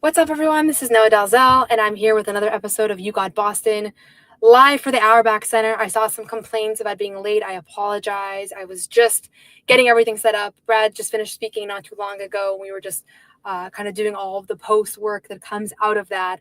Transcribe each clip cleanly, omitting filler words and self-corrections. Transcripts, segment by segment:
What's up, everyone? This is Noa Dalzell, and I'm here with another episode of You Got Boston, live for the Auerbach Center. I saw some complaints about being late. I apologize. I was just getting everything set up. Brad just finished speaking not too long ago. We were just kind of doing all of the post work that comes out of that.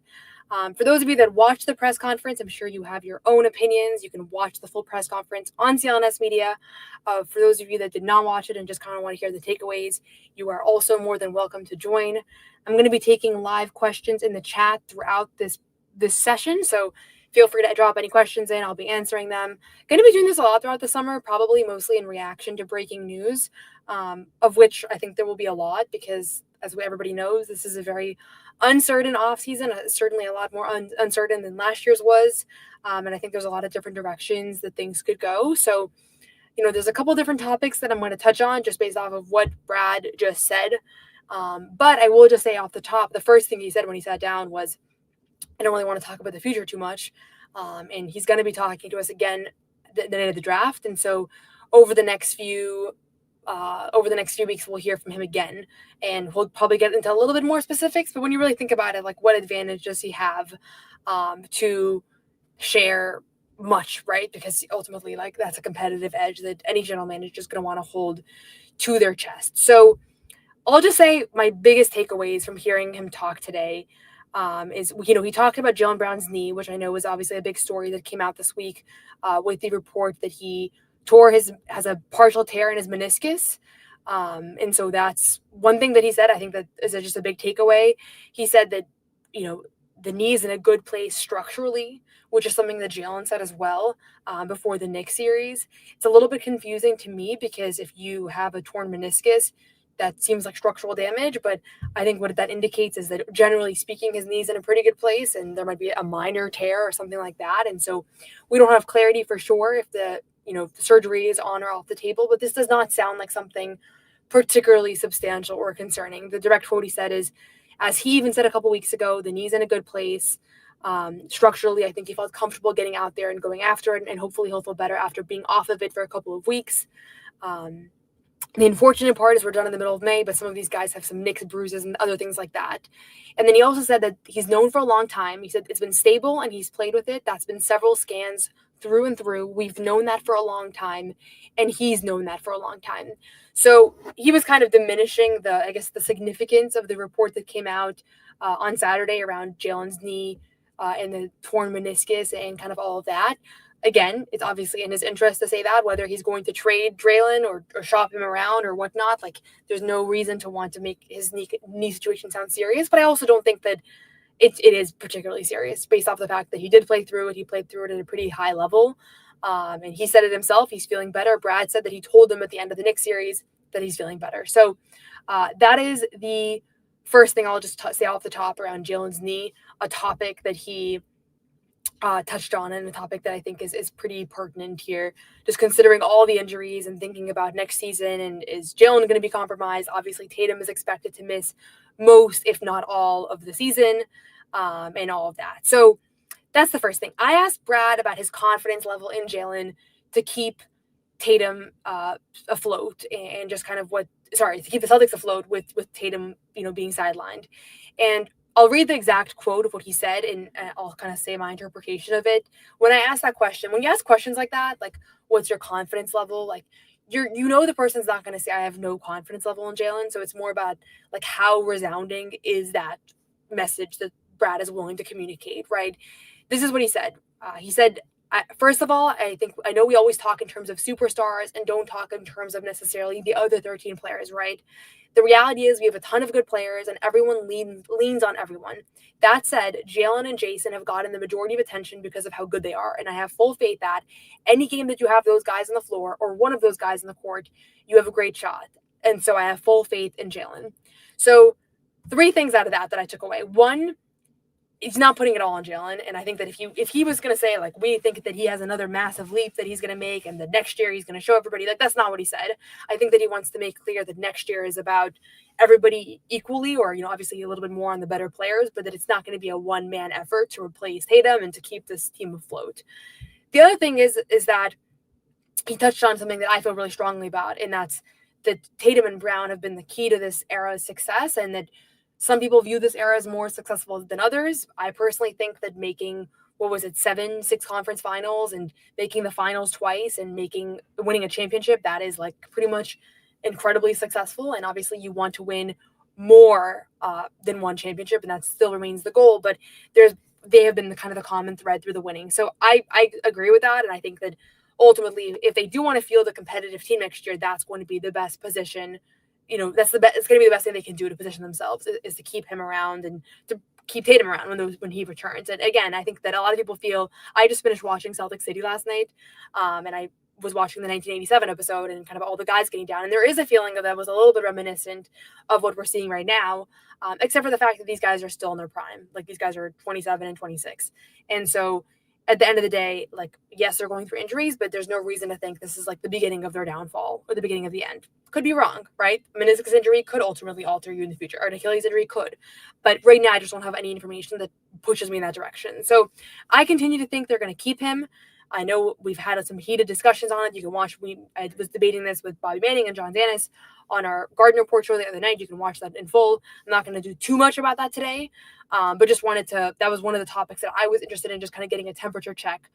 For those of you that watched the press conference, I'm sure you have your own opinions. You can watch the full press conference on CLNS Media. For those of you that did not watch it and just kind of want to hear the takeaways, you are also more than welcome to join. I'm going to be taking live questions in the chat throughout this session, so feel free to drop any questions in. I'll be answering them. Going to be doing this a lot throughout the summer, probably mostly in reaction to breaking news, of which I think there will be a lot because, as everybody knows, this is a very uncertain offseason, certainly a lot more uncertain than last year's was, and I think there's a lot of different directions that things could go. So, there's a couple different topics that I'm going to touch on just based off of what Brad just said. But I will just say off the top, the first thing he said when he sat down was, I don't really want to talk about the future too much. And he's going to be talking to us again the night of the draft. And so over the next few weeks, we'll hear from him again, and we'll probably get into a little bit more specifics. But when you really think about it, like, what advantage does he have to share much, right? Because ultimately, like, that's a competitive edge that any general manager is going to want to hold to their chest. So I'll just say my biggest takeaways from hearing him talk today is, he talked about Jaylen Brown's knee, which I know was obviously a big story that came out this week with the report that he has a partial tear in his meniscus. And so that's one thing that he said, I think that is just a big takeaway. He said that, the knee is in a good place structurally, which is something that Jaylen said as well before the Knicks series. It's a little bit confusing to me because if you have a torn meniscus, that seems like structural damage, but I think what that indicates is that, generally speaking, his knee's in a pretty good place, and there might be a minor tear or something like that. And so we don't have clarity for sure if the surgery is on or off the table, but this does not sound like something particularly substantial or concerning. The direct quote he said is, as he even said a couple weeks ago, the knee's in a good place. Structurally, I think he felt comfortable getting out there and going after it, and hopefully he'll feel better after being off of it for a couple of weeks. The unfortunate part is we're done in the middle of May, but some of these guys have some nicks, bruises, and other things like that. And then he also said that he's known for a long time. He said it's been stable and he's played with it. That's been several scans through and through. We've known that for a long time, and he's known that for a long time. So he was kind of diminishing the significance of the report that came out on Saturday around Jaylen's knee and the torn meniscus and kind of all of that. Again, it's obviously in his interest to say that, whether he's going to trade Jaylen or shop him around or whatnot. Like, there's no reason to want to make his knee situation sound serious. But I also don't think that it is particularly serious based off the fact that he did play through it. He played through it at a pretty high level. And he said it himself. He's feeling better. Brad said that he told him at the end of the Knicks series that he's feeling better. So that is the first thing I'll just say off the top around Jaylen's knee, a topic that he touched on, and a topic that I think is pretty pertinent here, just considering all the injuries and thinking about next season. And is Jaylen going to be compromised? Obviously, Tatum is expected to miss most, if not all, of the season, and all of that. So that's the first thing. I asked Brad about his confidence level in Jaylen to keep Tatum afloat, and just kind of to keep the Celtics afloat with Tatum, being sidelined. And I'll read the exact quote of what he said, and I'll kind of say my interpretation of it. When I asked that question, when you ask questions like that, like, what's your confidence level? Like, the person's not going to say, I have no confidence level in Jaylen. So it's more about, like, how resounding is that message that Brad is willing to communicate, right? This is what he said. He said, first of all, I know we always talk in terms of superstars and don't talk in terms of necessarily the other 13 players, right? The reality is we have a ton of good players and everyone leans on everyone. That said, Jaylen and Jayson have gotten the majority of attention because of how good they are. And I have full faith that any game that you have those guys on the floor or one of those guys on the court, you have a great shot. And so I have full faith in Jaylen. So 3 things out of that I took away. One, he's not putting it all on Jaylen. And I think that if he was going to say, like, we think that he has another massive leap that he's going to make and the next year he's going to show everybody, like, that's not what he said. I think that he wants to make clear that next year is about everybody equally, or, obviously a little bit more on the better players, but that it's not going to be a one-man effort to replace Tatum and to keep this team afloat. The other thing is that he touched on something that I feel really strongly about, and that's that Tatum and Brown have been the key to this era's success, and that Some people view this era as more successful than others. I personally think that making, 6 conference finals and making the finals twice and winning a championship, that is like pretty much incredibly successful. And obviously you want to win more than one championship, and that still remains the goal. But they have been the kind of the common thread through the winning. So I agree with that, and I think that ultimately, if they do want to field a competitive team next year, that's going to be the best position. That's the best. It's going to be the best thing they can do to position themselves is to keep him around and to keep Tatum around when he returns. And again, I think that a lot of people feel. I just finished watching Celtics City last night, and I was watching the 1987 episode and kind of all the guys getting down. And there is a feeling that was a little bit reminiscent of what we're seeing right now, except for the fact that these guys are still in their prime. Like these guys are 27 and 26. And so at the end of the day, like, yes, they're going through injuries, but there's no reason to think this is like the beginning of their downfall or the beginning of the end. Could be wrong, right? Meniscus injury could ultimately alter you in the future, or an Achilles injury could. But right now, I just don't have any information that pushes me in that direction. So I continue to think they're going to keep him. I know we've had some heated discussions on it. You can watch. I was debating this with Bobby Manning and John Danis on our Garden Report show the other night. You can watch that in full. I'm not going to do too much about that today, but just wanted to. That was one of the topics that I was interested in, just kind of getting a temperature check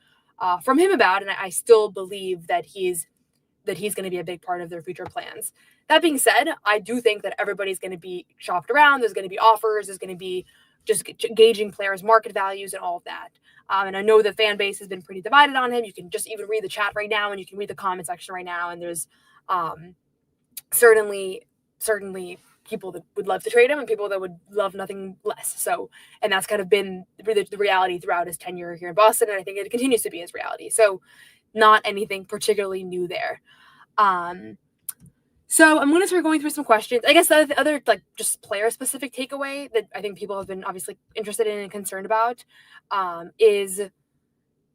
from him about. And I still believe that he's going to be a big part of their future plans. That being said, I do think that everybody's going to be shopped around. There's going to be offers. There's going to be just gauging players' market values and all of that. And I know the fan base has been pretty divided on him. You can just even read the chat right now, and you can read the comment section right now. And there's certainly people that would love to trade him and people that would love nothing less. So, and that's kind of been the reality throughout his tenure here in Boston. And I think it continues to be his reality. So not anything particularly new there. So I'm going to start going through some questions. I guess the other like just player specific takeaway that I think people have been obviously interested in and concerned about is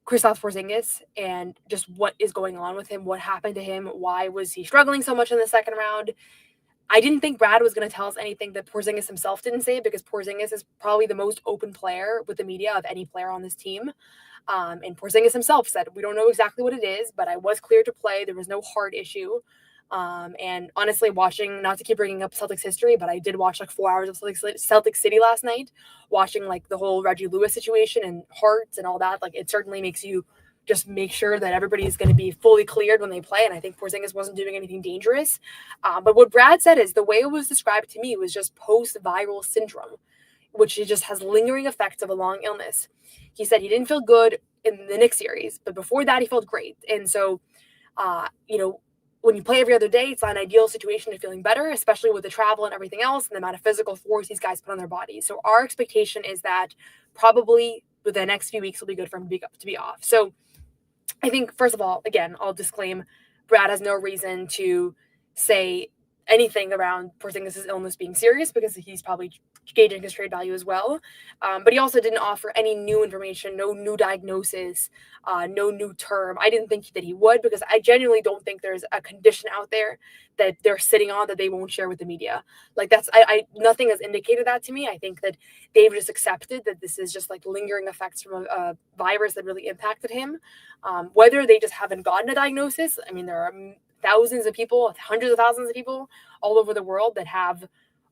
Kristaps Porzingis and just what is going on with him, what happened to him, why was he struggling so much in the second round. I didn't think Brad was going to tell us anything that Porzingis himself didn't say, because Porzingis is probably the most open player with the media of any player on this team. And Porzingis himself said, we don't know exactly what it is, but I was clear to play. There was no heart issue. And honestly, watching, not to keep bringing up Celtics history, but I did watch like 4 hours of Celtics City last night, watching like the whole Reggie Lewis situation and hearts and all that. Like it certainly makes you just make sure that everybody's going to be fully cleared when they play. And I think Porzingis wasn't doing anything dangerous. But what Brad said is the way it was described to me was just post-viral syndrome, which just has lingering effects of a long illness. He said he didn't feel good in the Knicks series, but before that he felt great. And so, when you play every other day, it's not an ideal situation to feeling better, especially with the travel and everything else and the amount of physical force these guys put on their bodies. So our expectation is that probably within the next few weeks will be good for him to be off. So I think, first of all, again, I'll disclaim, Brad has no reason to say anything around Porzingis' illness being serious, because he's probably gauging his trade value as well. But he also didn't offer any new information, no new diagnosis, no new term. I didn't think that he would, because I genuinely don't think there's a condition out there that they're sitting on that they won't share with the media. Like nothing has indicated that to me. I think that they've just accepted that this is just like lingering effects from a virus that really impacted him. Whether they just haven't gotten a diagnosis. I mean, there are thousands of people, hundreds of thousands of people all over the world that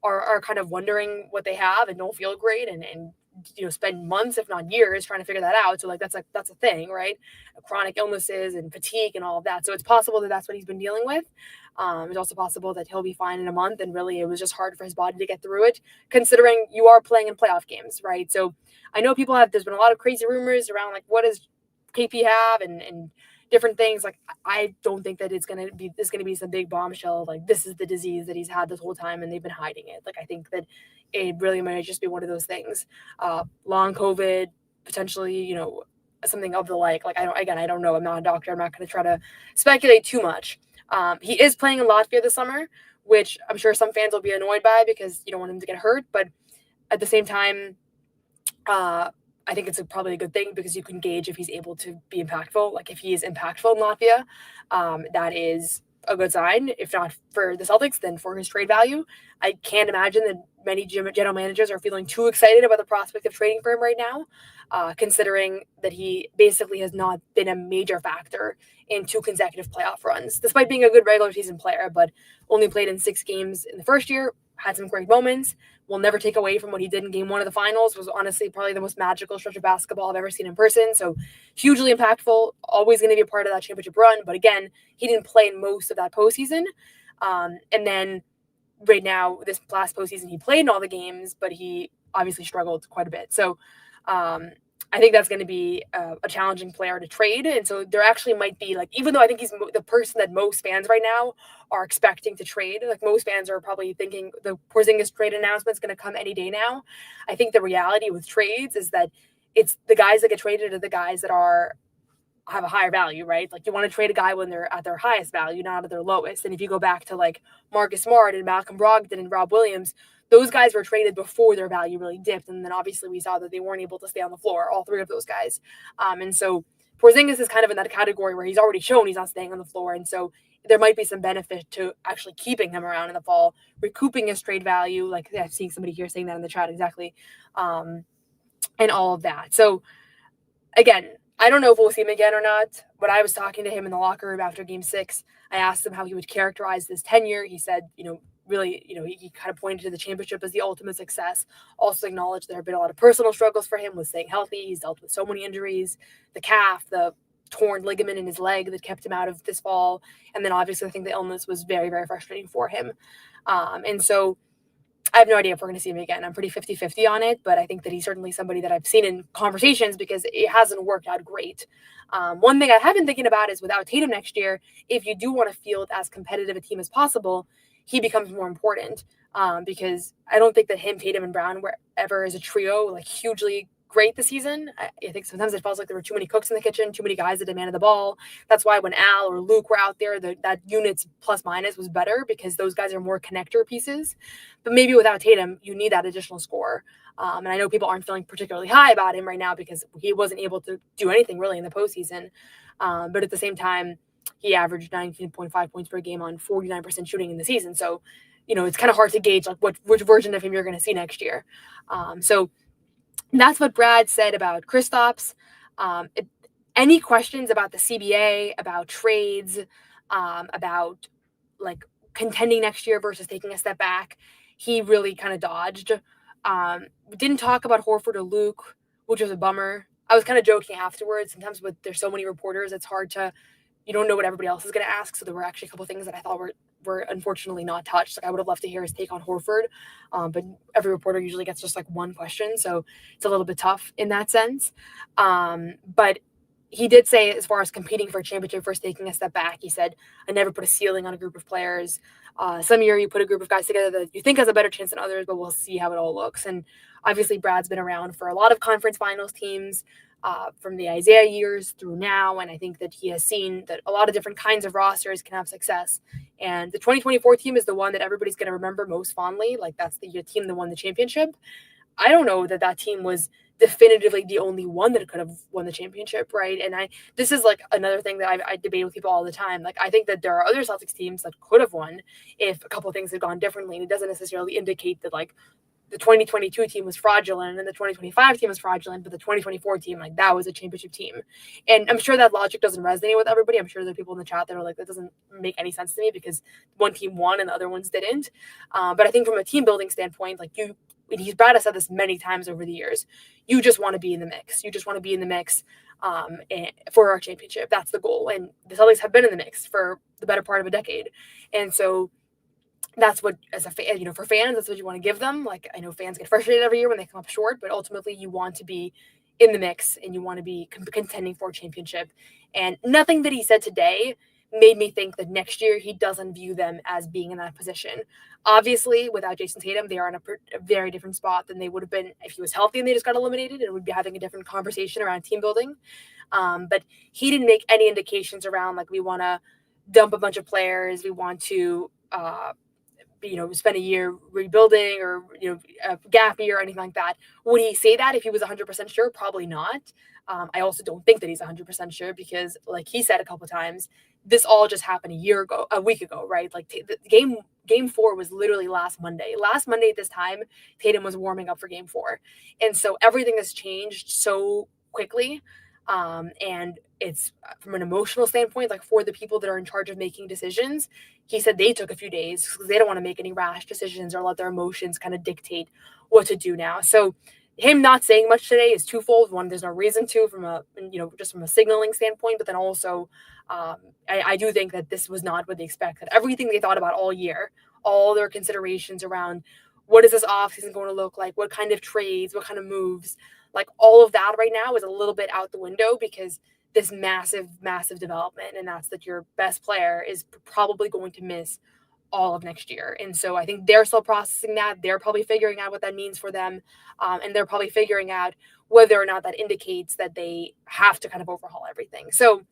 are kind of wondering what they have and don't feel great and spend months, if not years, trying to figure that out. So like that's a thing, right? Chronic illnesses and fatigue and all of that. So it's possible that that's what he's been dealing with. It's also possible that he'll be fine in a month, and really it was just hard for his body to get through it, considering you are playing in playoff games, right? So I know there's been a lot of crazy rumors around like what does KP have and different things. Like I don't think that it's gonna be some big bombshell like this is the disease that he's had this whole time and they've been hiding it. Like I think that it really might just be one of those things, long COVID, potentially, something of the like I don't know. I'm not a doctor. I'm not going to try to speculate too much. He is playing in Latvia this summer, which I'm sure some fans will be annoyed by because you don't want him to get hurt, but at the same time, I think it's probably a good thing because you can gauge if he's able to be impactful. Like if he is impactful in Latvia, that is a good sign. If not for the Celtics, then for his trade value. I can't imagine that many general managers are feeling too excited about the prospect of trading for him right now, considering that he basically has not been a major factor in 2 consecutive playoff runs, despite being a good regular season player, but only played in 6 games in the first year, had some great moments, will never take away from what he did in game 1 of the finals. Was honestly probably the most magical stretch of basketball I've ever seen in person. So hugely impactful, always going to be a part of that championship run. But again, he didn't play in most of that postseason. And then right now, this last postseason, he played in all the games, but he obviously struggled quite a bit. So I think that's going to be a challenging player to trade. And so there actually might be, like, even though I think he's the person that most fans right now are expecting to trade, like most fans are probably thinking the Porzingis trade announcement is going to come any day now. I think the reality with trades is that it's the guys that get traded are the guys that have a higher value, right? Like, you want to trade a guy when they're at their highest value, not at their lowest. And if you go back to like Marcus Smart and Malcolm Brogdon and Rob Williams, those guys were traded before their value really dipped. And then obviously we saw that they weren't able to stay on the floor, all three of those guys. And so Porzingis is kind of in that category where he's already shown he's not staying on the floor. And so there might be some benefit to actually keeping him around in the fall, recouping his trade value. Like, I'm seeing somebody here saying that in the chat exactly. And all of that. So again, I don't know if we'll see him again or not. When I was talking to him in the locker room after game 6, I asked him how he would characterize this tenure. He said, really, he kind of pointed to the championship as the ultimate success. Also acknowledged there have been a lot of personal struggles for him with staying healthy. He's dealt with so many injuries, the calf, the torn ligament in his leg that kept him out of this fall. And then obviously I think the illness was very, very frustrating for him. And so I have no idea if we're going to see him again. I'm pretty 50-50 on it, but I think that he's certainly somebody that I've seen in conversations because it hasn't worked out great. One thing I have been thinking about is without Tatum next year, if you do want to field as competitive a team as possible, he becomes more important because I don't think that him, Tatum, and Brown were ever as a trio like hugely great this season. I think sometimes it feels like there were too many cooks in the kitchen, too many guys that demanded the ball. That's why when Al or Luke were out there, that unit's plus minus was better because those guys are more connector pieces. But maybe without Tatum, you need that additional score. And I know people aren't feeling particularly high about him right now because he wasn't able to do anything really in the postseason. But at the same time, he averaged 19.5 points per game on 49% shooting in the season. So, it's kind of hard to gauge like which version of him you're going to see next year. So that's what Brad said about Kristaps. Any questions about the CBA, about trades, about like contending next year versus taking a step back, he really kind of dodged. Didn't talk about Horford or Luke, which was a bummer. I was kind of joking afterwards. Sometimes there's so many reporters, it's hard to, you don't know what everybody else is going to ask. So there were actually a couple things that I thought were unfortunately not touched. Like, I would have loved to hear his take on Horford, but every reporter usually gets just like one question, so it's a little bit tough in that sense. But he did say, as far as competing for a championship versus taking a step back, he said, I never put a ceiling on a group of players. Some year you put a group of guys together that you think has a better chance than others, but we'll see how it all looks. And obviously Brad's been around for a lot of conference finals teams, from the Isaiah years through now. And I think that he has seen that a lot of different kinds of rosters can have success. And the 2024 team is the one that everybody's going to remember most fondly. Like, that's the team that won the championship. I don't know that team was definitively the only one that could have won the championship, right? And this is like another thing that I debate with people all the time. Like, I think that there are other Celtics teams that could have won if a couple of things had gone differently. And it doesn't necessarily indicate that like the 2022 team was fraudulent and the 2025 team was fraudulent, but the 2024 team, like, that was a championship team. And I'm sure that logic doesn't resonate with everybody. I'm sure there are people in the chat that are like, that doesn't make any sense to me because one team won and the other ones didn't. But I think from a team building standpoint, like, Brad has said this many times over the years, you just want to be in the mix. You just want to be in the mix for our championship. That's the goal. And the Celtics have been in the mix for the better part of a decade. And so that's what, as a fan, for fans, that's what you want to give them. Like, I know fans get frustrated every year when they come up short, but ultimately you want to be in the mix and you want to be contending for a championship. And nothing that he said today made me think that next year he doesn't view them as being in that position. Obviously, without Jayson Tatum, they are in a very different spot than they would have been if he was healthy and they just got eliminated, and would be having a different conversation around team building. But he didn't make any indications around, like, we want to dump a bunch of players, we want to spend a year rebuilding or, a gap year or anything like that. Would he say that if he was 100% sure? Probably not. I also don't think that he's 100% sure because, like he said a couple of times, this all just happened a week ago, right? Like, the game 4 was literally last Monday. Last Monday at this time, Tatum was warming up for game 4. And so everything has changed so quickly. And it's from an emotional standpoint, like for the people that are in charge of making decisions, he said they took a few days because they don't want to make any rash decisions or let their emotions kind of dictate what to do now. So him not saying much today is twofold. One, there's no reason to from a, just from a signaling standpoint, but then also I do think that this was not what they expected. Everything they thought about all year, all their considerations around what is this offseason going to look like, what kind of trades, what kind of moves, like all of that right now is a little bit out the window because this massive, massive development, and that's that your best player is probably going to miss all of next year. And so I think they're still processing that. They're probably figuring out what that means for them. And they're probably figuring out whether or not that indicates that they have to kind of overhaul everything. So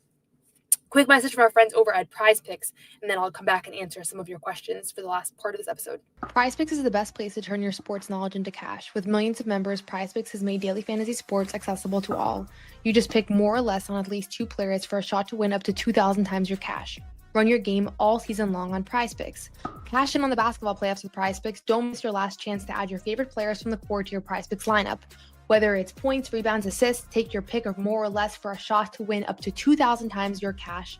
quick message from our friends over at Prize Picks, and then I'll come back and answer some of your questions for the last part of this episode. Prize Picks is the best place to turn your sports knowledge into cash. With millions of members, Prize Picks has made daily fantasy sports accessible to all. You just pick more or less on at least 2 players for a shot to win up to 2,000 times your cash. Run your game all season long on Prize Picks. Cash in on the basketball playoffs with Prize Picks. Don't miss your last chance to add your favorite players from the core to your Prize Picks lineup. Whether it's points, rebounds, assists, take your pick of more or less for a shot to win up to 2,000 times your cash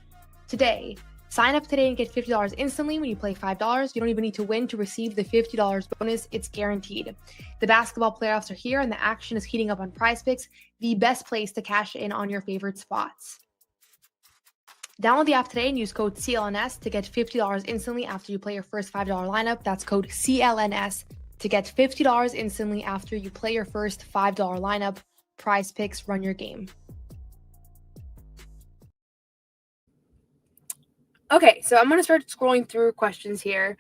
today. Sign up today and get $50 instantly when you play $5. You don't even need to win to receive the $50 bonus. It's guaranteed. The basketball playoffs are here and the action is heating up on Prize Picks, the best place to cash in on your favorite spots. Download the app today and use code CLNS to get $50 instantly after you play your first $5 lineup. That's code CLNS to get $50 instantly after you play your first $5 lineup. Prize Picks, run your game. Okay, so I'm going to start scrolling through questions here.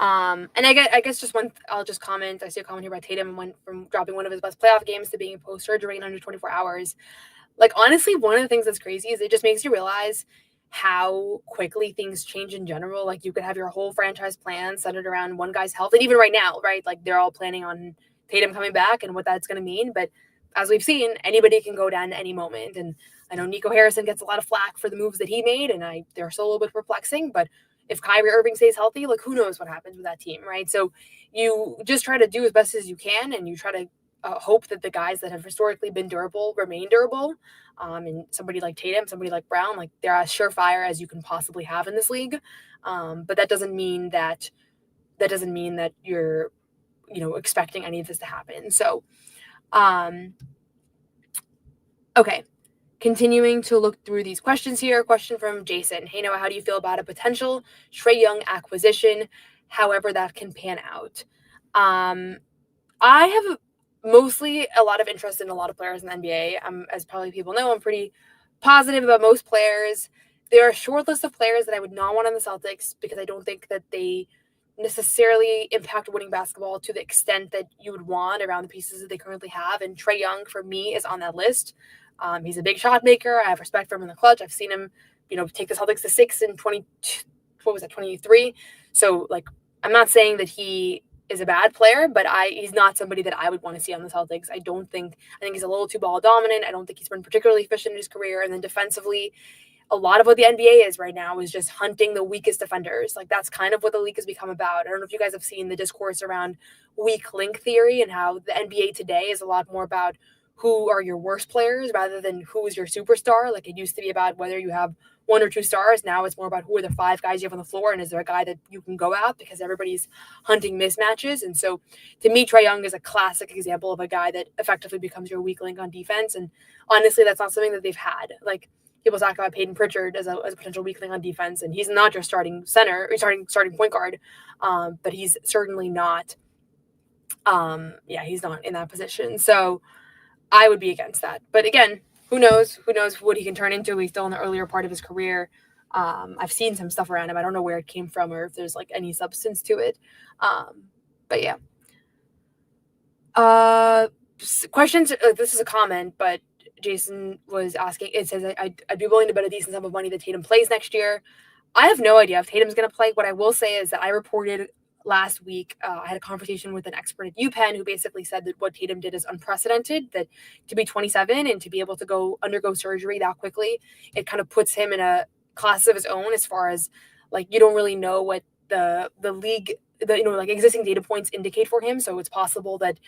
And I guess just one, I'll just comment. I see a comment here about Tatum went from dropping one of his best playoff games to being post-surgery in under 24 hours. Like, honestly, one of the things that's crazy is it just makes you realize how quickly things change in general. Like, you could have your whole franchise plan centered around one guy's health. And even right now, right, like they're all planning on Tatum coming back and what that's going to mean. But as we've seen, anybody can go down at any moment. And I know Nico Harrison gets a lot of flack for the moves that he made, and they're still a little bit perplexing. But if Kyrie Irving stays healthy, like, who knows what happens with that team, right? So you just try to do as best as you can, and you try to hope that the guys that have historically been durable remain durable. And somebody like Tatum, somebody like Brown, like, they're as surefire as you can possibly have in this league. But that doesn't mean that you're, expecting any of this to happen. So, okay. Continuing to look through these questions here. Question from Jayson. Hey, Noah, how do you feel about a potential Trae Young acquisition, however that can pan out? I have mostly a lot of interest in a lot of players in the NBA. As probably people know, I'm pretty positive about most players. There are a short list of players that I would not want on the Celtics because I don't think that they necessarily impact winning basketball to the extent that you would want around the pieces that they currently have. And Trae Young, for me, is on that list. He's a big shot maker. I have respect for him in the clutch. I've seen him, take the Celtics to 6 in 23. So, like, I'm not saying that he is a bad player, but he's not somebody that I would want to see on the Celtics. I think he's a little too ball dominant. I don't think he's been particularly efficient in his career. And then defensively, a lot of what the NBA is right now is just hunting the weakest defenders. Like, that's kind of what the league has become about. I don't know if you guys have seen the discourse around weak link theory and how the NBA today is a lot more about who are your worst players rather than who is your superstar. Like, it used to be about whether you have 1 or 2 stars. Now it's more about who are the 5 guys you have on the floor, and is there a guy that you can go at, because everybody's hunting mismatches. And so to me, Trae Young is a classic example of a guy that effectively becomes your weak link on defense. And honestly, that's not something that they've had. Like, people talk about Peyton Pritchard as a potential weak link on defense, and he's not your starting center or starting point guard, but he's certainly not. He's not in that position. So I would be against that. But again, who knows? Who knows what he can turn into? He's still in the earlier part of his career. I've seen some stuff around him. I don't know where it came from or if there's like any substance to it. But yeah. Questions. This is a comment, but Jason was asking. It says, I'd be willing to bet a decent sum of money that Tatum plays next year. I have no idea if Tatum's going to play. What I will say is that I reported last week, I had a conversation with an expert at UPenn who basically said that what Tatum did is unprecedented, that to be 27 and to be able to undergo surgery that quickly, it kind of puts him in a class of his own, as far as, like, you don't really know what the league, like, existing data points indicate for him. So it's possible that,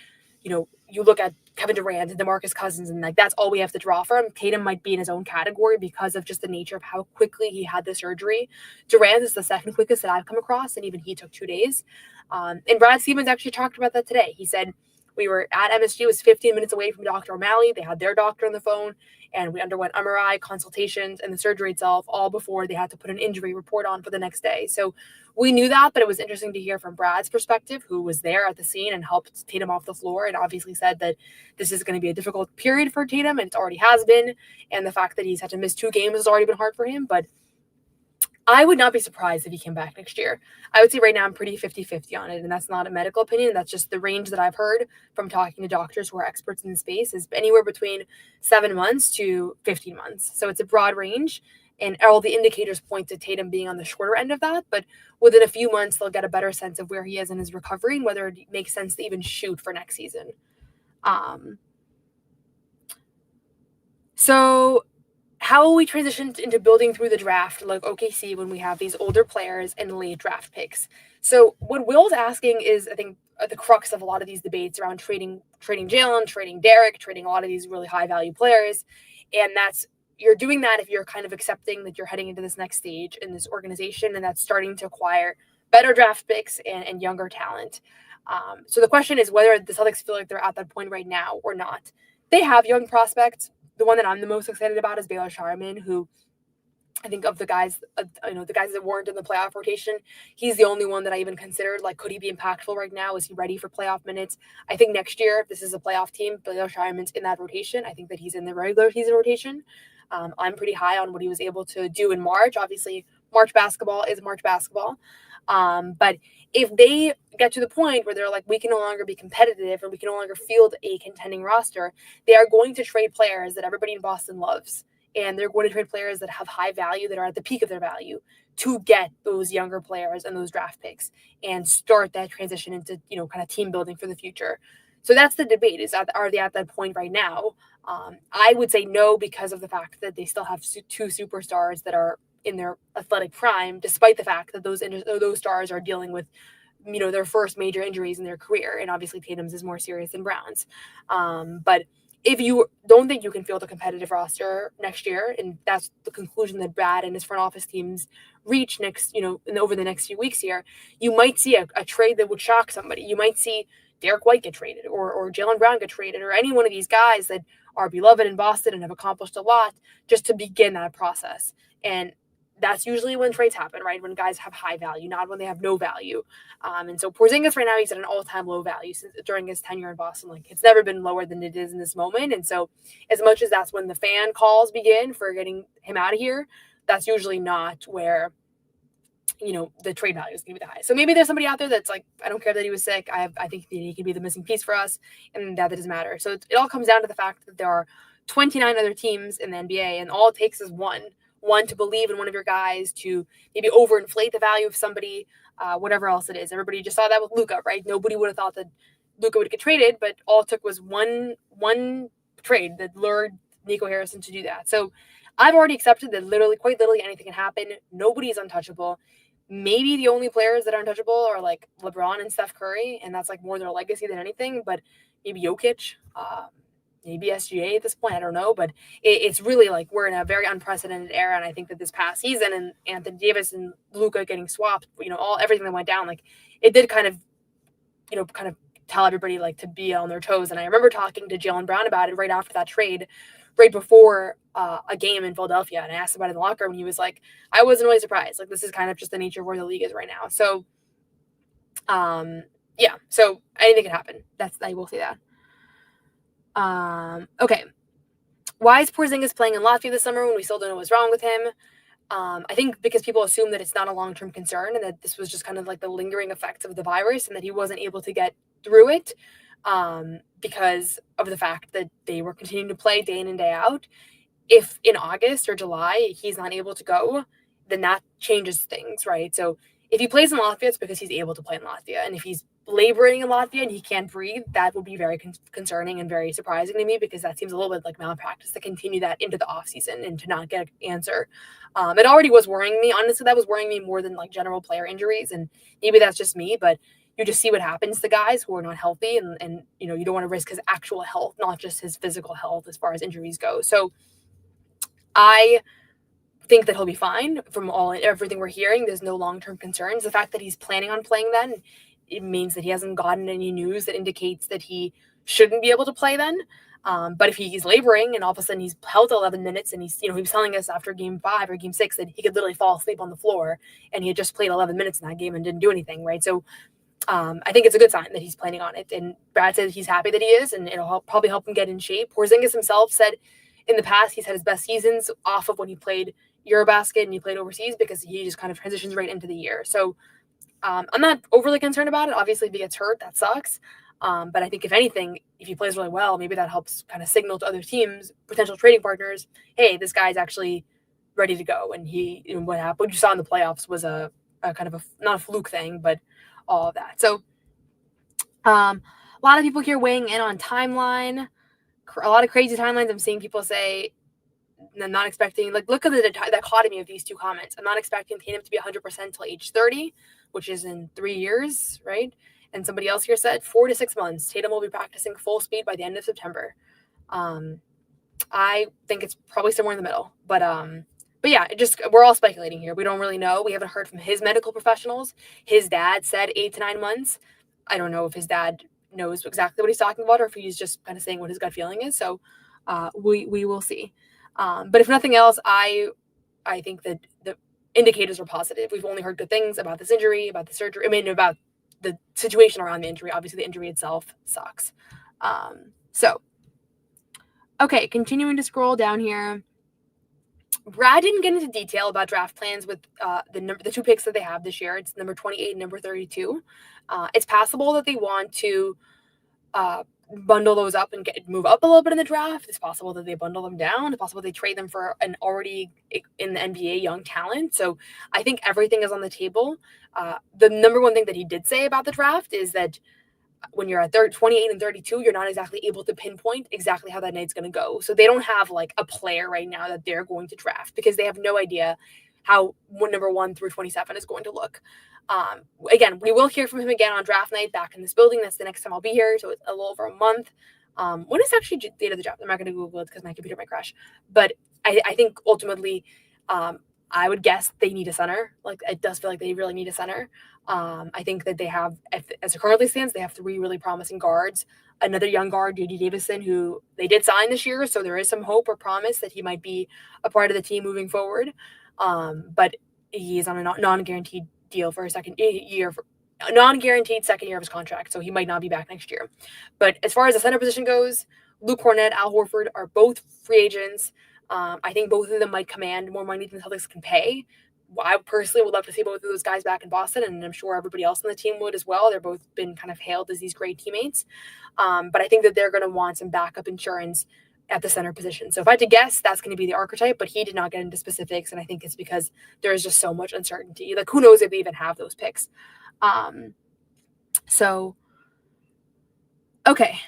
you look at Kevin Durant and DeMarcus Cousins, and like that's all we have to draw from. Tatum might be in his own category because of just the nature of how quickly he had the surgery. Durant is the second quickest that I've come across, and even he took 2 days. And Brad Stevens actually talked about that today. He said we were at MSG, was 15 minutes away from Dr. O'Malley. They had their doctor on the phone, and we underwent MRI consultations and the surgery itself all before they had to put an injury report on for the next day. So we knew that, but it was interesting to hear from Brad's perspective, who was there at the scene and helped Tatum off the floor, and obviously said that this is going to be a difficult period for Tatum, and it already has been, and the fact that he's had to miss 2 games has already been hard for him. But I would not be surprised if he came back next year. I would say right now I'm pretty 50-50 on it, and that's not a medical opinion. That's just the range that I've heard from talking to doctors who are experts in the space is anywhere between 7 months to 15 months. So it's a broad range, and all the indicators point to Tatum being on the shorter end of that. But within a few months, they'll get a better sense of where he is in his recovery and whether it makes sense to even shoot for next season. So how will we transition into building through the draft like OKC when we have these older players and late draft picks? So what Will's asking is, I think, the crux of a lot of these debates around trading Jaylen, trading Derek, trading a lot of these really high-value players. And that's, you're doing that if you're kind of accepting that you're heading into this next stage in this organization, and that's starting to acquire better draft picks and younger talent. So the question is whether the Celtics feel like they're at that point right now or not. They have young prospects. The one that I'm the most excited about is Baylor Sharman, who I think of the guys, the guys that weren't in the playoff rotation, he's the only one that I even considered, like, could he be impactful right now? Is he ready for playoff minutes? I think next year, if this is a playoff team, Baylor Sharman's in that rotation. I think that he's in the regular season rotation. I'm pretty high on what he was able to do in March. Obviously, March basketball is March basketball. But if they get to the point where they're like, we can no longer be competitive and we can no longer field a contending roster, they are going to trade players that everybody in Boston loves. And they're going to trade players that have high value, that are at the peak of their value, to get those younger players and those draft picks and start that transition into, kind of team building for the future. So that's the debate, is are they at that point right now? I would say no, because of the fact that they still have 2 superstars that are in their athletic prime, despite the fact that those stars are dealing with, their first major injuries in their career. And obviously Tatum's is more serious than Brown's. But if you don't think you can field a competitive roster next year, and that's the conclusion that Brad and his front office teams reach over the next few weeks here, you might see a trade that would shock somebody. You might see Derek White get traded, or Jaylen Brown get traded, or any one of these guys that are beloved in Boston and have accomplished a lot, just to begin that process. And that's usually when trades happen, right? When guys have high value, not when they have no value. And so Porzingis right now, he's at an all-time low value during his tenure in Boston. Like, it's never been lower than it is in this moment. And so as much as that's when the fan calls begin for getting him out of here, that's usually not where, the trade value is going to be the highest. So maybe there's somebody out there that's like, I don't care that he was sick. I think that he can be the missing piece for us, and that doesn't matter. So it all comes down to the fact that there are 29 other teams in the NBA, and all it takes is one to believe in one of your guys, to maybe overinflate the value of somebody, whatever else it is. Everybody just saw that with Luka, right? Nobody would have thought that Luka would get traded, but all it took was one trade that lured Nico Harrison to do that. So I've already accepted that quite literally anything can happen. Nobody's untouchable. Maybe the only players that are untouchable are like LeBron and Steph Curry, and that's like more their legacy than anything. But maybe Jokic, maybe SGA at this point, I don't know. But it's really like we're in a very unprecedented era, and I think that this past season and Anthony Davis and Luka getting swapped, everything that went down, like it did kind of tell everybody like to be on their toes. And I remember talking to Jaylen Brown about it right after that trade, right before a game in Philadelphia, and I asked about it in the locker room, and he was like, I wasn't really surprised. Like, this is kind of just the nature of where the league is right now. So, yeah, so anything can happen. I will say that. Okay. Why is Porzingis playing in Latvia this summer when we still don't know what's wrong with him? I think because people assume that it's not a long-term concern, and that this was just kind of like the lingering effects of the virus, and that he wasn't able to get through it because of the fact that they were continuing to play day in and day out. If in August or July he's not able to go, then that changes things, right? So if he plays in Latvia, it's because he's able to play in Latvia. And if he's laboring in Latvia and he can't breathe, that would be very concerning and very surprising to me, because that seems a little bit like malpractice to continue that into the offseason and to not get an answer. It already was worrying me. Honestly, that was worrying me more than like general player injuries. And maybe that's just me, but you just see what happens to guys who are not healthy, and you don't want to risk his actual health, not just his physical health as far as injuries go. So I think that he'll be fine from everything we're hearing. There's no long-term concerns. The fact that he's planning on playing then, it means that he hasn't gotten any news that indicates that he shouldn't be able to play then. But if he's laboring and all of a sudden he's held 11 minutes and he was telling us after game 5 or game 6 that he could literally fall asleep on the floor and he had just played 11 minutes in that game and didn't do anything, right? So I think it's a good sign that he's planning on it. And Brad said he's happy that he is, and it'll probably help him get in shape. Porzingis himself said in the past he's had his best seasons off of when he played Eurobasket and he played overseas because he just kind of transitions right into the year. So I'm not overly concerned about it. Obviously, if he gets hurt, that sucks. But I think if anything, if he plays really well, maybe that helps kind of signal to other teams, potential trading partners, hey, this guy's actually ready to go. And what happened, what you saw in the playoffs was a kind of not a fluke thing, but all of that. So a lot of people here weighing in on timeline, a lot of crazy timelines. I'm seeing people say, I'm not expecting, look at the dichotomy of these two comments. I'm not expecting Tatum to be 100% until age 30, which is in 3 years, right? And somebody else here said 4 to 6 months. Tatum will be practicing full speed by the end of September. I think it's probably somewhere in the middle. But yeah, we're all speculating here. We don't really know. We haven't heard from his medical professionals. His dad said 8 to 9 months. I don't know if his dad knows exactly what he's talking about or if he's just kind of saying what his gut feeling is. So we will see. But if nothing else, I think that the indicators are positive. We've only heard good things about this injury, about the surgery. I mean, about the situation around the injury. Obviously, the injury itself sucks. Okay, continuing to scroll down here. Brad didn't get into detail about draft plans with the 2 picks that they have this year. It's number 28 and number 32. It's possible that they want to bundle those up and move up a little bit in the draft. It's possible that they bundle them down. It's possible they trade them for an already in the NBA young talent. So I think everything is on the table. The number one thing that he did say about the draft is that when you're at 28 and 32, you're not exactly able to pinpoint exactly how that night's going to go. So they don't have like a player right now that they're going to draft because they have no idea how number 1 through 27 is going to look. Again, we will hear from him again on draft night back in this building. That's the next time I'll be here. So it's a little over a month. When is actually the date of the draft? I'm not going to Google it because my computer might crash. But I think ultimately, I would guess they need a center. Like, it does feel like they really need a center. I think that they have, as it currently stands, they have 3 really promising guards. Another young guard, J.D. Davison, who they did sign this year, so there is some hope or promise that he might be a part of the team moving forward. But he is on a non-guaranteed deal for a non-guaranteed second year of his contract, so he might not be back next year. But as far as the center position goes, Luke Kornet, Al Horford are both free agents. I think both of them might command more money than the Celtics can pay. I personally would love to see both of those guys back in Boston, and I'm sure everybody else on the team would as well. They're both been kind of hailed as these great teammates. But I think that they're going to want some backup insurance at the center position. So if I had to guess, that's going to be the archetype, but he did not get into specifics, and I think it's because there is just so much uncertainty. Like, who knows if they even have those picks. Okay.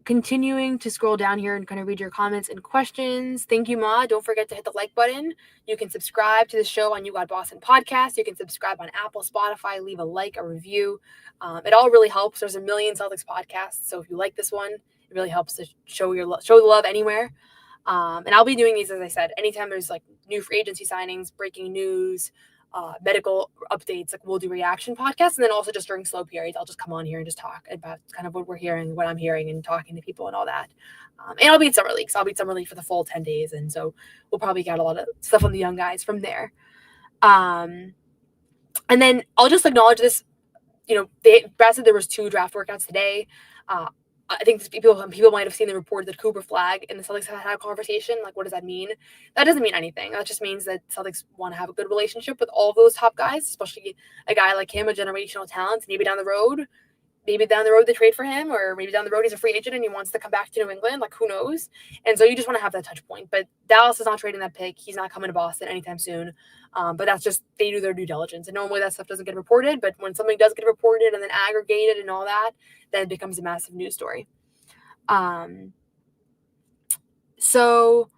Continuing to scroll down here and kind of read your comments and questions. Thank you, Ma. Don't forget to hit the like button. You can subscribe to the show on You Got Boston podcast. You can subscribe on Apple, Spotify, leave a like, a review. It all really helps. There's a million Celtics podcasts, so if you like this one, it really helps to show the love anywhere. And I'll be doing these, as I said, anytime there's like new free agency signings, breaking news, medical updates, like we'll do reaction podcasts. And then also just during slow periods, I'll just come on here and just talk about kind of what we're hearing, what I'm hearing, and talking to people and all that. And I'll be at Summer League. So I'll be at Summer League for the full 10 days. And so we'll probably get a lot of stuff on the young guys from there. And then I'll just acknowledge this. Brad said there was 2 draft workouts today. I think people might have seen the report that Cooper Flagg and the Celtics have had a conversation. Like, what does that mean? That doesn't mean anything. That just means that Celtics want to have a good relationship with all of those top guys, especially a guy like him, a generational talent. Maybe down the road they trade for him, or maybe down the road he's a free agent and he wants to come back to New England. Like, who knows? And so you just want to have that touch point. But Dallas is not trading that pick. He's not coming to Boston anytime soon. But that's just, they do their due diligence. And normally that stuff doesn't get reported. But when something does get reported and then aggregated and all that, then it becomes a massive news story. So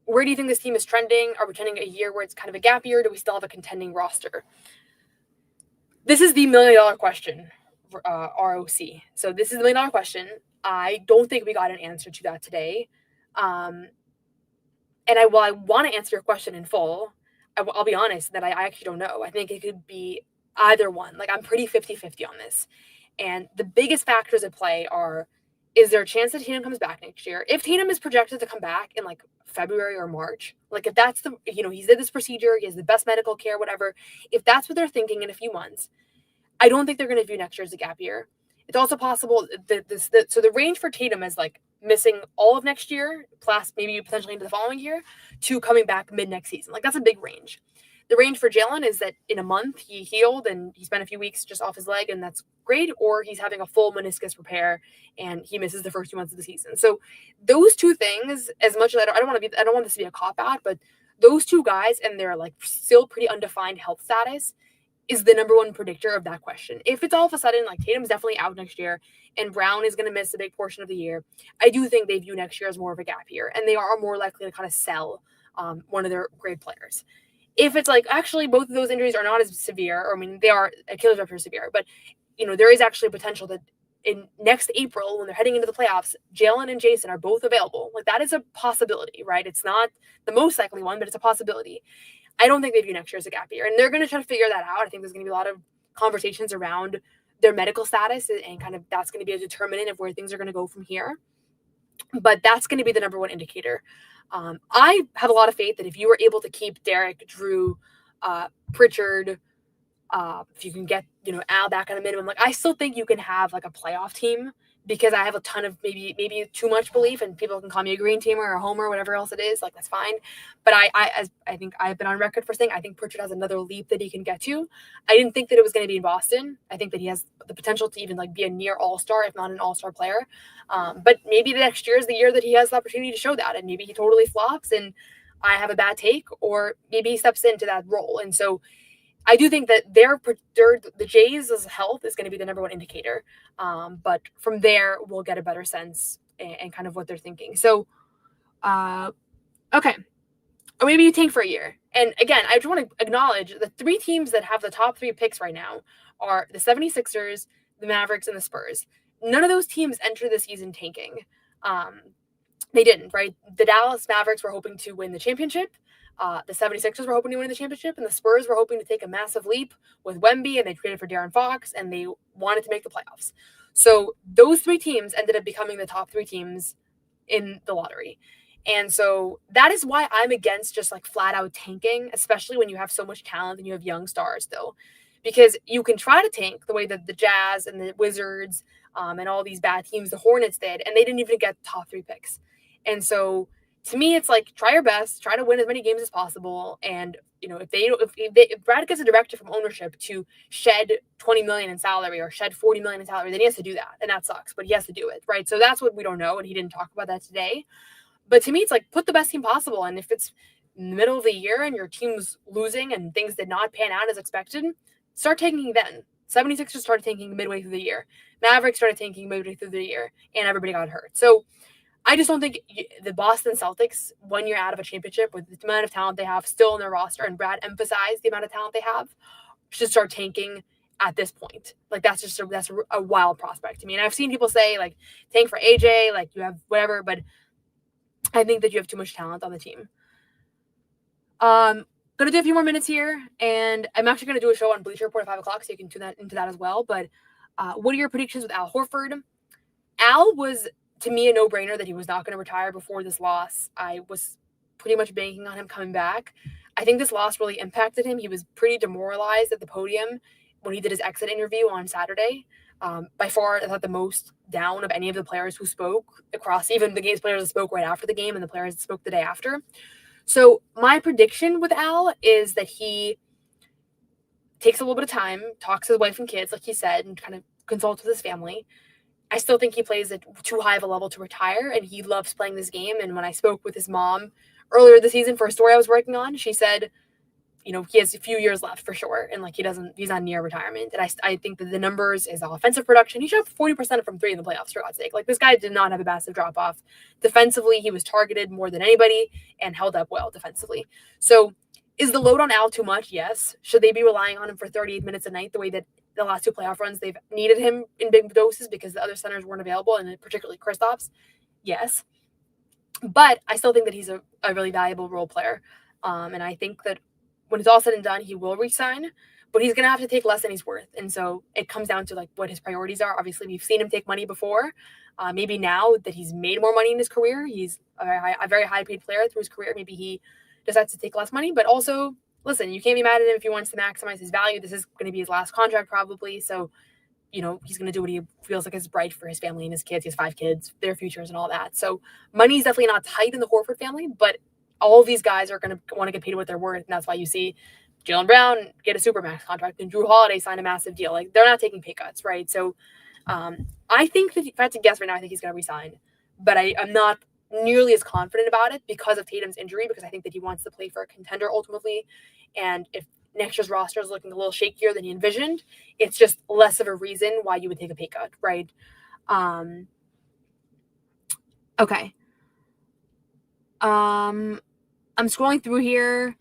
where do you think this team is trending? Are we trending a year where it's kind of a gap year? Do we still have a contending roster? This is the $1 million question, ROC. So this is the $1 million question. I don't think we got an answer to that today. And I want to answer your question in full, I'll be honest that I actually don't know. I think it could be either one. Like, I'm pretty 50-50 on this. And the biggest factors at play are, is there a chance that Tatum comes back next year? If Tatum is projected to come back in like February or March, like if that's the, he did this procedure, he has the best medical care, whatever. If that's what they're thinking in a few months, I don't think they're going to view next year as a gap year. It's also possible that so the range for Tatum is like missing all of next year, plus maybe potentially into the following year, to coming back mid next season. Like, that's a big range. The range for Jaylen is that in a month he healed and he spent a few weeks just off his leg, and that's great, or he's having a full meniscus repair and he misses the first 2 months of the season. So those two things, as much as I don't want this to be a cop out, but those two guys and their like still pretty undefined health status is the number one predictor of that question. If it's all of a sudden like Tatum's definitely out next year and Brown is going to miss a big portion of the year, I do think they view next year as more of a gap year, and they are more likely to kind of sell one of their great players. If it's like actually both of those injuries are not as severe, or I mean they are, Achilles rupture severe, but there is actually potential that in next April when they're heading into the playoffs, Jaylen and Jayson are both available. Like, that is a possibility, right? It's not the most likely one, but it's a possibility. I don't think they view next year as a gap year, and they're going to try to figure that out. I think there's going to be a lot of conversations around their medical status, and kind of that's going to be a determinant of where things are going to go from here. But that's going to be the number one indicator. I have a lot of faith that if you were able to keep Derek, Drew, Pritchard, if you can get Al back on a minimum, like I still think you can have like a playoff team, because I have a ton of maybe too much belief, and people can call me a green teamer or a homer or whatever else it is. Like, that's fine. But I think I've been on record for saying I think Pritchard has another leap that he can get to. I didn't think that it was going to be in Boston. I think that he has the potential to even like be a near all-star, if not an all-star player. But maybe the next year is the year that he has the opportunity to show that, and maybe he totally flops and I have a bad take, or maybe he steps into that role. And so I do think that the Jays' health is going to be the number one indicator. But from there, we'll get a better sense and kind of what they're thinking. So, okay. Or maybe you tank for a year. And again, I just want to acknowledge the three teams that have the top 3 picks right now are the 76ers, the Mavericks, and the Spurs. None of those teams enter the season tanking. They didn't, right? The Dallas Mavericks were hoping to win the championship. The 76ers were hoping to win the championship, and the Spurs were hoping to take a massive leap with Wemby, and they traded for De'Aaron Fox, and they wanted to make the playoffs. So those 3 teams ended up becoming the top 3 teams in the lottery. And so that is why I'm against just like flat out tanking, especially when you have so much talent and you have young stars still. Because you can try to tank the way that the Jazz and the Wizards and all these bad teams, the Hornets did, and they didn't even get top 3 picks. And so to me, it's like, try your best, try to win as many games as possible. And, if Brad gets a directive from ownership to shed $20 million in salary or shed $40 million in salary, then he has to do that. And that sucks, but he has to do it, right? So that's what we don't know. And he didn't talk about that today. But to me, it's like, put the best team possible. And if it's in the middle of the year and your team's losing and things did not pan out as expected, start tanking then. 76ers started tanking midway through the year. Mavericks started tanking midway through the year, and everybody got hurt. So I just don't think the Boston Celtics, 1 year out of a championship with the amount of talent they have still in their roster, and Brad emphasized the amount of talent they have, should start tanking at this point. Like, that's a wild prospect to me. And I've seen people say, like, tank for AJ, like, you have whatever, but I think that you have too much talent on the team. Gonna do a few more minutes here, and I'm actually gonna do a show on Bleacher Report at 5 o'clock, so you can tune into that as well. But what are your predictions with Al Horford? Al was, to me, a no-brainer that he was not going to retire before this loss. I was pretty much banking on him coming back. I think this loss really impacted him. He was pretty demoralized at the podium when he did his exit interview on Saturday. By far, I thought the most down of any of the players who spoke across, even the game's players that spoke right after the game and the players that spoke the day after. So my prediction with Al is that he takes a little bit of time, talks to his wife and kids, like he said, and kind of consults with his family. I still think he plays at too high of a level to retire, and he loves playing this game. And when I spoke with his mom earlier this season for a story I was working on, she said, he has a few years left for sure. And like, he's not near retirement. And I think that the numbers is offensive production. He shot 40% from 3 in the playoffs, for God's sake. Like, this guy did not have a massive drop off. Defensively, he was targeted more than anybody and held up well defensively. So Is the load on Al too much? Yes. Should they be relying on him for 38 minutes a night the way that the last two playoff runs they've needed him in big doses because the other centers weren't available, and particularly Kristaps? Yes. But I still think that he's a really valuable role player. And I think that when it's all said and done, he will resign, but he's going to have to take less than he's worth. And so it comes down to like what his priorities are. Obviously, we've seen him take money before. Maybe now that he's made more money in his career, he's a very high paid player through his career. Maybe he decides to take less money, but also listen, you can't be mad at him if he wants to maximize his value. This is going to be his last contract probably. So, he's going to do what he feels like is right for his family and his kids. He has 5 kids, their futures and all that. So money is definitely not tight in the Horford family, but all of these guys are going to want to get paid what they're worth. And that's why you see Jaylen Brown get a supermax contract and Jrue Holiday sign a massive deal. Like, they're not taking pay cuts, right? So I think that if I had to guess right now, I think he's going to resign, but I'm not nearly as confident about it because of Tatum's injury, because I think that he wants to play for a contender ultimately. And if next year's roster is looking a little shakier than he envisioned, it's just less of a reason why you would take a pay cut, right? Okay. I'm scrolling through here.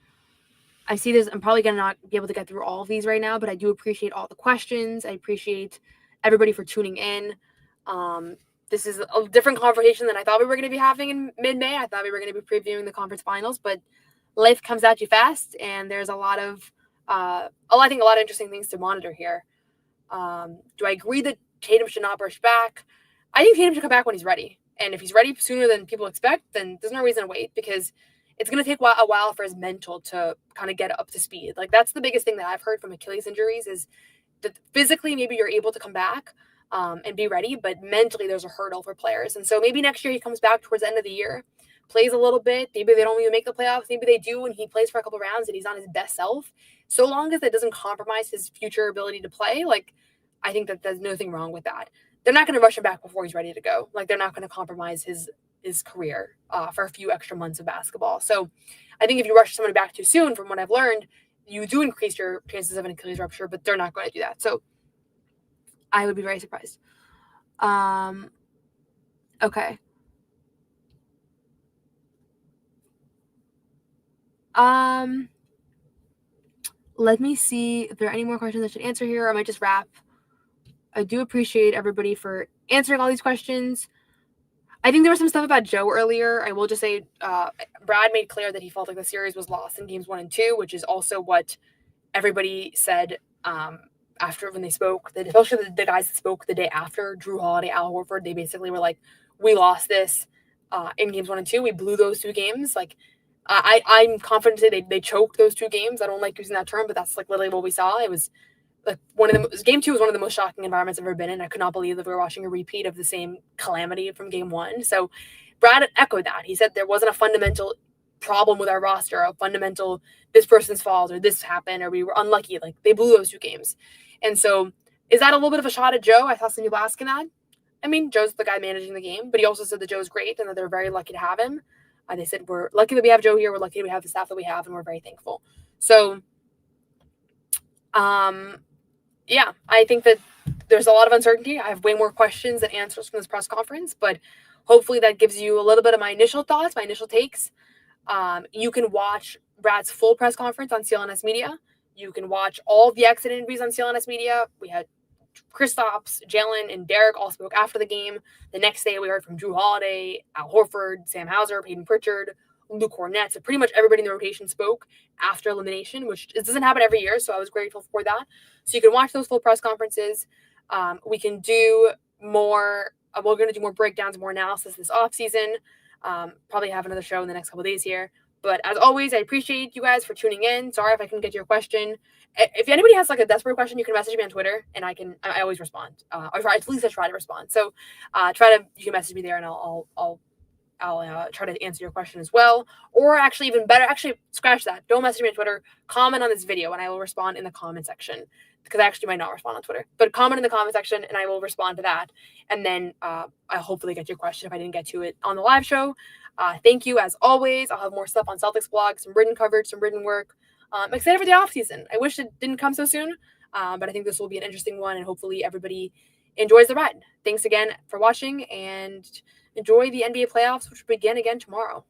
I see this. I'm probably going to not be able to get through all of these right now, but I do appreciate all the questions. I appreciate everybody for tuning in. This is a different conversation than I thought we were going to be having in mid-May. I thought we were going to be previewing the conference finals, but life comes at you fast, and there's a lot of interesting things to monitor here. Do I agree that Tatum should not burst back? I think Tatum should come back when he's ready. And if he's ready sooner than people expect, then there's no reason to wait, because it's going to take a while for his mental to kind of get up to speed. Like, that's the biggest thing that I've heard from Achilles injuries, is that physically maybe you're able to come back and be ready, but mentally there's a hurdle for players. And so maybe next year he comes back towards the end of the year, plays a little bit. Maybe they don't even make the playoffs. Maybe they do, and he plays for a couple rounds and he's on his best self. So long as that doesn't compromise his future ability to play, like, I think that there's nothing wrong with that. They're not going to rush him back before he's ready to go. Like, they're not going to compromise his career for a few extra months of basketball. So I think if you rush someone back too soon, from what I've learned, you do increase your chances of an Achilles rupture, but they're not going to do that. So I would be very surprised. Okay. Let me see if there are any more questions I should answer here. I might just wrap. I do appreciate everybody for answering all these questions. I think there was some stuff about Joe earlier. I will just say Brad made clear that he felt like the series was lost in games 1 and 2, which is also what everybody said after when they spoke. Especially the guys that spoke the day after, Jrue Holiday, Al Horford, they basically were like, we lost this in games 1 and 2. We blew those 2 games. Like, I'm confident to say they choked those 2 games. I don't like using that term, but that's like literally what we saw. It was like game 2 was one of the most shocking environments I've ever been in. I could not believe that we were watching a repeat of the same calamity from game 1. So Brad echoed that. He said there wasn't a fundamental problem with our roster, a fundamental this person's fault or this happened or we were unlucky. Like, they blew those 2 games. And so is that a little bit of a shot at Joe? I saw some people asking that. I mean, Joe's the guy managing the game, but he also said that Joe's great and that they're very lucky to have him. They said, we're lucky that we have Joe here. We're lucky that we have the staff that we have, and we're very thankful. So, yeah, I think that there's a lot of uncertainty. I have way more questions than answers from this press conference, but hopefully that gives you a little bit of my initial thoughts, my initial takes. You can watch Brad's full press conference on CLNS Media. You can watch all the exit interviews on CLNS Media. We had Kristaps, Jaylen, and Derek all spoke after the game. The next day, we heard from Jrue Holiday, Al Horford, Sam Hauser, Peyton Pritchard, Luke Cornett. So pretty much everybody in the rotation spoke after elimination, which it doesn't happen every year, so I was grateful for that. So you can watch those full press conferences. We can do more. We're going to do more breakdowns, more analysis this offseason. Probably have another show in the next couple of days here. But as always, I appreciate you guys for tuning in. Sorry if I couldn't get to your question. If anybody has like a desperate question, you can message me on Twitter, and I always respond. Or at least I try to respond. So you can message me there, and I'll try to answer your question as well. Or actually, even better, scratch that. Don't message me on Twitter. Comment on this video, and I will respond in the comment section, because I actually might not respond on Twitter. But comment in the comment section, and I will respond to that. And then I'll hopefully get your question if I didn't get to it on the live show. Thank you, as always. I'll have more stuff on Celtics blog, some written coverage, some written work. I'm excited for the offseason. I wish it didn't come so soon, but I think this will be an interesting one, and hopefully everybody enjoys the ride. Thanks again for watching, and enjoy the NBA playoffs, which begin again tomorrow.